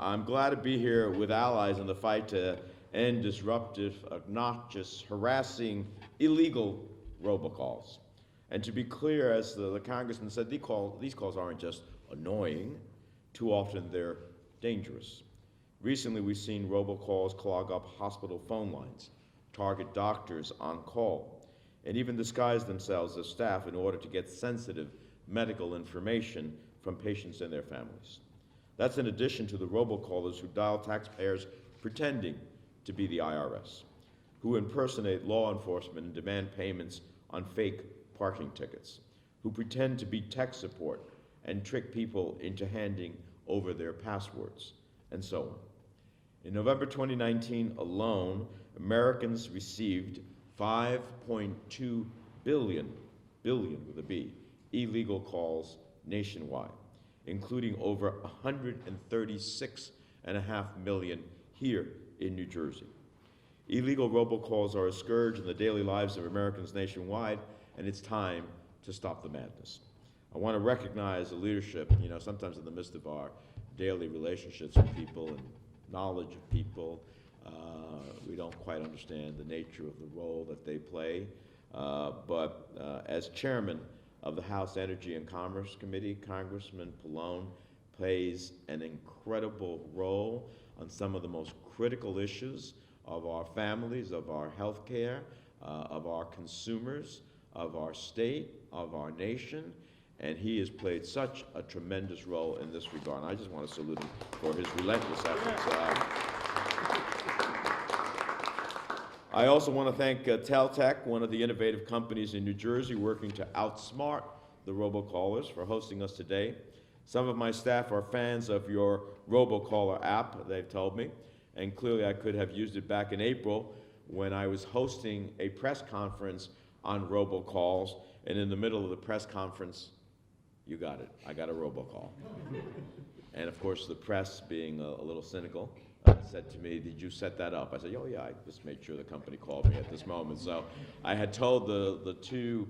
I'm glad to be here with allies in the fight to end disruptive, obnoxious, harassing, illegal robocalls. And to be clear, as the congressman said, these calls aren't just annoying. Too often they're dangerous. Recently, we've seen robocalls clog up hospital phone lines, target doctors on call, and even disguise themselves as staff in order to get sensitive medical information from patients and their families. That's in addition to the robocallers who dial taxpayers pretending to be the IRS, who impersonate law enforcement and demand payments on fake parking tickets, who pretend to be tech support and trick people into handing over their passwords, and so on. In November 2019 alone, Americans received 5.2 billion with a B, illegal calls nationwide, including over 136.5 million here in New Jersey. Illegal robocalls are a scourge in the daily lives of Americans nationwide, and it's time to stop the madness. I want to recognize the leadership, sometimes in the midst of our daily relationships with people and knowledge of people, we don't quite understand the nature of the role that they play. But as chairman of the House Energy and Commerce Committee, Congressman Pallone plays an incredible role on some of the most critical issues of our families, of our health care, of our consumers, of our state, of our nation, and he has played such a tremendous role in this regard. And I just want to salute him for his relentless efforts. I also want to thank Teltech, one of the innovative companies in New Jersey working to outsmart the robocallers, for hosting us today. Some of my staff are fans of your robocaller app, they've told me, and clearly I could have used it back in April when I was hosting a press conference on robocalls, and in the middle of the press conference, you got it, I got a robocall. And of course, the press, being a little cynical, said to me, "Did you set that up?" I said, "Oh yeah, I just made sure the company called me at this moment." So I had told the two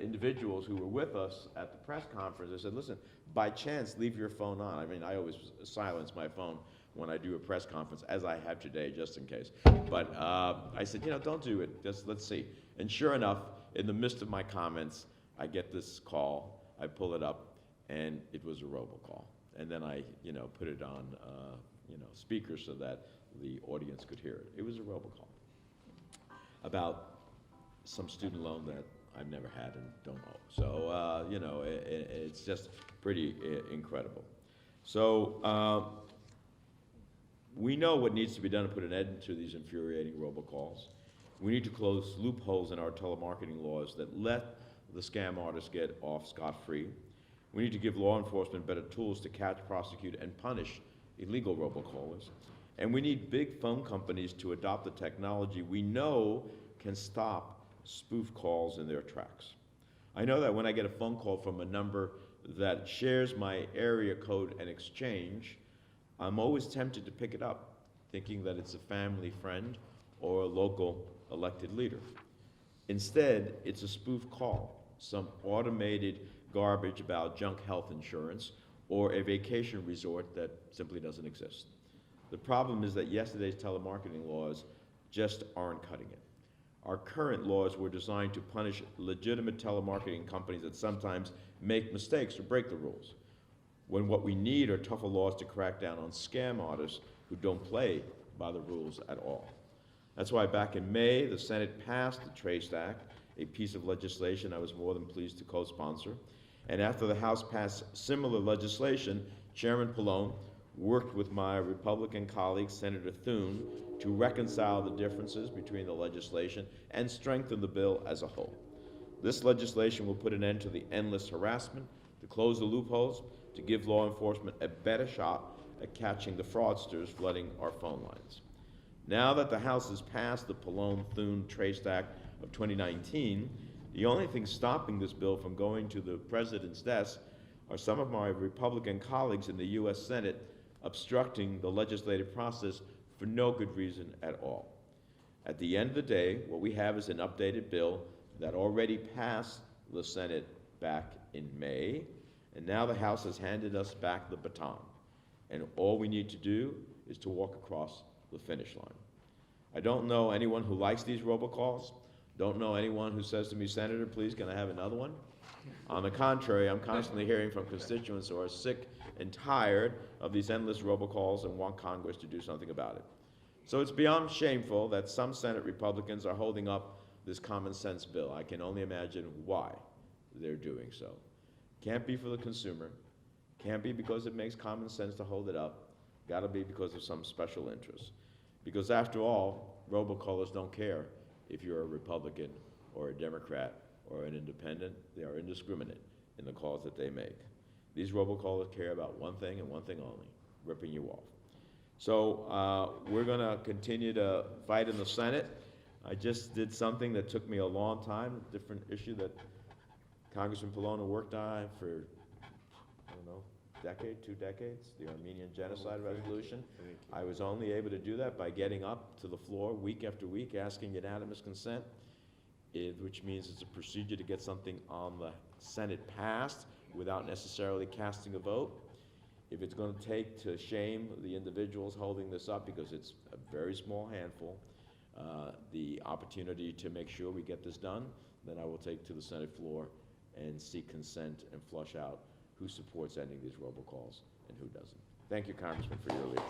individuals who were with us at the press conference, I said, "Listen, by chance, leave your phone on." I mean, I always silence my phone when I do a press conference, as I have today, just in case. But I said, don't do it, just let's see. And sure enough, in the midst of my comments, I get this call, I pull it up, and it was a robocall. And then I, put it on, speaker so that the audience could hear it. It was a robocall about some student loan that I've never had and don't owe. So, it's just pretty incredible. So, we know what needs to be done to put an end to these infuriating robocalls. We need to close loopholes in our telemarketing laws that let the scam artists get off scot-free. We need to give law enforcement better tools to catch, prosecute, and punish illegal robocallers. And we need big phone companies to adopt the technology we know can stop spoof calls in their tracks. I know that when I get a phone call from a number that shares my area code and exchange, I'm always tempted to pick it up, thinking that it's a family friend or a local elected leader. Instead, it's a spoof call, some automated garbage about junk health insurance or a vacation resort that simply doesn't exist. The problem is that yesterday's telemarketing laws just aren't cutting it. Our current laws were designed to punish legitimate telemarketing companies that sometimes make mistakes or break the rules, when what we need are tougher laws to crack down on scam artists who don't play by the rules at all. That's why back in May, the Senate passed the Trace Act, a piece of legislation I was more than pleased to co-sponsor. And after the House passed similar legislation, Chairman Pallone worked with my Republican colleague, Senator Thune, to reconcile the differences between the legislation and strengthen the bill as a whole. This legislation will put an end to the endless harassment, to close the loopholes, to give law enforcement a better shot at catching the fraudsters flooding our phone lines. Now that the House has passed the Pallone-Thune Trace Act of 2019, the only thing stopping this bill from going to the president's desk are some of my Republican colleagues in the U.S. Senate obstructing the legislative process for no good reason at all. At the end of the day, what we have is an updated bill that already passed the Senate back in May, and now the House has handed us back the baton. And all we need to do is to walk across the finish line. I don't know anyone who likes these robocalls. Don't know anyone who says to me, Senator, please, can I have another one? On the contrary, I'm constantly hearing from constituents who are sick and tired of these endless robocalls and want Congress to do something about it. So it's beyond shameful that some Senate Republicans are holding up this common sense bill. I can only imagine why they're doing so. Can't be for the consumer. Can't be because it makes common sense to hold it up. Gotta be because of some special interest. Because after all, robocallers don't care if you're a Republican or a Democrat or an independent. They are indiscriminate in the calls that they make. These robocallers care about one thing and one thing only, ripping you off. So we're gonna continue to fight in the Senate. I just did something that took me a long time, a different issue that Congressman Pallone worked on for, I don't know, decade, 2 decades, the Armenian Genocide Resolution. I was only able to do that by getting up to the floor week after week, asking unanimous consent, which means it's a procedure to get something on the Senate passed without necessarily casting a vote. If it's going to take to shame the individuals holding this up, because it's a very small handful, the opportunity to make sure we get this done, then I will take to the Senate floor and seek consent and flush out who supports ending these robocalls and who doesn't. Thank you, Congressman, for your leadership.